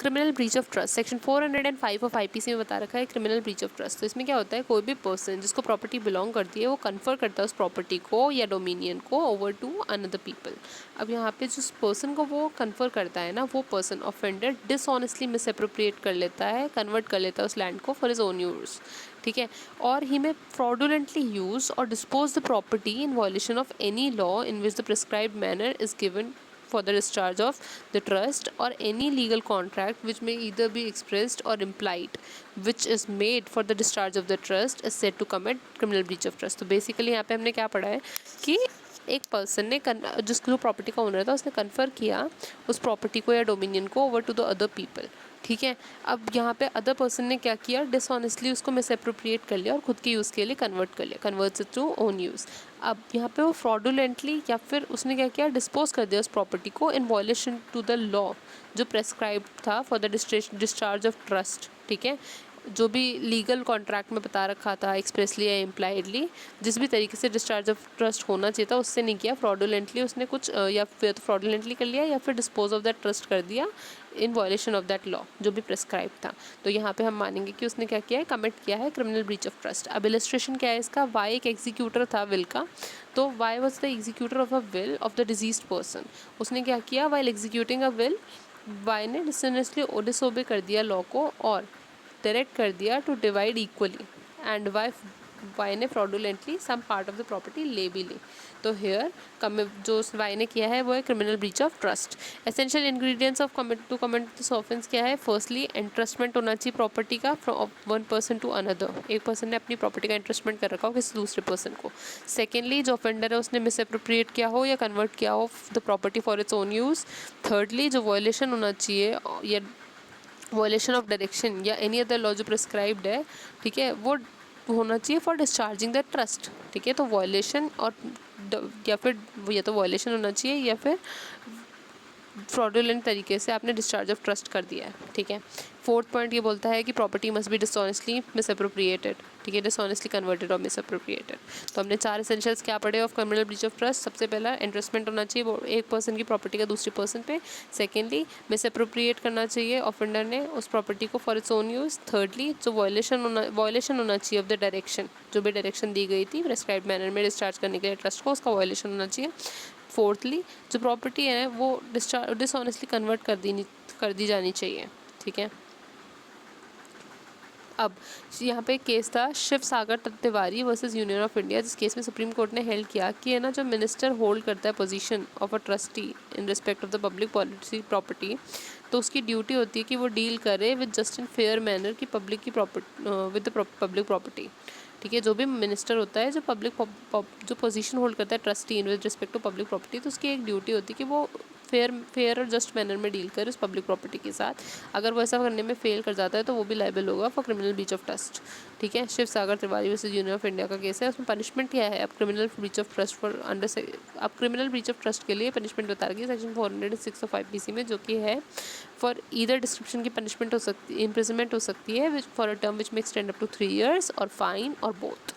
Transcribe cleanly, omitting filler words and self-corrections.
Criminal breach of trust section 405 of IPC में बता रखा है क्रिमिनल ब्रीच ऑफ ट्रस्ट। तो इसमें क्या होता है, कोई भी पर्सन जिसको प्रॉपर्टी बिलोंग करती है वो कन्फर करता है उस प्रॉपर्टी को या डोमिनियन को ओवर टू अनदर पीपल। अब यहाँ पे जिस पर्सन को वो कन्फर करता है ना, वो पर्सन ऑफेंडर डिसऑनेस्टली मिसअप्रोप्रिएट कर लेता है, कन्वर्ट कर लेता है उस लैंड को फॉर हिज ओन यूज, ठीक है। और ही में फ्रॉडुलेंटली यूज और dispose the property in violation of any law in which the prescribed manner is given for the discharge of the trust or any legal contract which may either be expressed or implied which is made for the discharge of the trust is said to commit criminal breach of trust। तो basically यहाँ पे हमने क्या पढ़ा है कि एक पर्सन ने जिसको प्रॉपर्टी का ओनर था उसने कन्फर किया उस प्रॉपर्टी को या डोमिनियन को over to the other people, ठीक है। अब यहाँ पे अदर पर्सन ने क्या किया, डिसऑनेस्टली उसको मिसअप्रोप्रिएट कर लिया और खुद के यूज़ के लिए कन्वर्ट कर लिया, converts it to own use. अब यहाँ पे वो फ्रॉडुलेंटली या फिर उसने क्या किया, डिस्पोज कर दिया उस प्रॉपर्टी को इन वॉयलेशन टू द लॉ जो प्रेस्क्राइब था for the discharge of trust, ठीक है। जो भी लीगल कॉन्ट्रैक्ट में बता रखा था एक्सप्रेसली या इम्प्लाइडली, जिस भी तरीके से डिस्चार्ज ऑफ ट्रस्ट होना चाहिए था उससे नहीं किया, फ्रॉडुलेंटली उसने कुछ या फिर तो फ्रॉडुलेंटली कर लिया या फिर डिस्पोज ऑफ दैट ट्रस्ट कर दिया इन वॉयलेशन ऑफ दैट लॉ जो भी प्रेस्क्राइब था। तो यहाँ पे हम मानेंगे कि उसने क्या किया है, कमिट किया है क्रिमिनल ब्रीच ऑफ ट्रस्ट। अब इलस्ट्रेशन क्या है इसका, वाई एक एग्जीक्यूटर था विल का, तो Y was the executor of a will of the deceased person. उसने क्या किया, while executing a will Y ने डिसऑनेस्टली डिसओबे कर दिया लॉ को और डायरेक्ट कर दिया to divide equally and Y ने fraudulently some part of the property ले भी ली। तो हेयर जो वाई ने किया है वो है criminal breach of trust. Essential ingredients of to commit this offence क्या है, फर्स्टली इंटरेस्टमेंट होना चाहिए प्रॉपर्टी का from one person to another, एक पर्सन ने अपनी प्रॉपर्टी का इंटरेस्टमेंट कर रखा हो किसी दूसरे पर्सन को। सेकेंडली जो ऑफेंडर है उसने मिसअप्रोप्रिएट किया हो या कन्वर्ट किया हो the property for its own use. Thirdly जो वॉयलेशन होना चाहिए या वॉयलेशन ऑफ डायरेक्शन या एनी अदर लॉ जो प्रिस्क्राइब्ड है, ठीक है, वो होना चाहिए फॉर डिस्चार्जिंग द ट्रस्ट, ठीक है। तो वॉयलेशन और या फिर या तो वॉयलेशन होना चाहिए या फिर फ्रॉडुलेंट तरीके से आपने डिस्चार्ज ऑफ ट्रस्ट कर दिया है, ठीक है। फोर्थ पॉइंट ये बोलता है कि प्रॉपर्टी मस्ट बी डिसऑनेस्टली मिसअप्रोप्रिएटेड, ठीक है, डिसऑनेस्टली कन्वर्टेड और मिसअप्रोप्रिएटेड। तो हमने 4 एसेंशियल्स क्या पढ़े of criminal breach of trust. सबसे पहला इंटरेस्टमेंट होना चाहिए वो एक पर्सन की प्रॉपर्टी का दूसरे पर्सन पे। सेकेंडली मिसअप्रोप्रिएट करना चाहिए ऑफेंडर ने उस प्रॉपर्टी को for its own use. Thirdly जो वॉयलेशन होना चाहिए ऑफ द डायरेक्शन, जो भी डायरेक्शन दी गई थी प्रेस्क्राइब्ड मैनर में डिस्चार्ज करने के लिए ट्रस्ट को, उसका वॉयलेशन होना चाहिए। फोर्थली जो प्रॉपर्टी है वो डिसऑनेस्टली कन्वर्ट कर दी जानी चाहिए, ठीक है। अब यहाँ पे केस था Shiv Sagar Tiwari versus Union of India, जिस केस में सुप्रीम कोर्ट ने हेल्ड किया कि है ना जो मिनिस्टर होल्ड करता है position of a trustee in respect of the public policy property, तो उसकी ड्यूटी होती है कि वो डील करे with just in fair manner की पब्लिक की विद द पब्लिक प्रॉपर्टी, ठीक है। जो भी मिनिस्टर होता है जो पोजीशन होल्ड करता है trustee in with respect to public property, तो उसकी एक ड्यूटी होती है कि वो फेयर और जस्ट मैनर में डील करे उस पब्लिक प्रॉपर्टी के साथ। अगर वो ऐसा करने में फेल कर जाता है तो वो भी लायबल होगा for criminal breach of trust, ठीक है। Shiv Sagar Tiwari versus Union of India का केस है। उसमें पनिशमेंट क्या है, अब criminal breach of trust for अब क्रिमिनल ब्रीच ऑफ ट्रस्ट के लिए पनिशमेंट बता रही है सेक्शन 406 ऑफ आईपीसी में, जो कि है फॉर ईदर डिस्क्रिप्शन की पनिशमेंट हो सकती है, इम्प्रिजनमेंट हो सकती है for a term which may extend up to 3 years और फाइन और बोथ।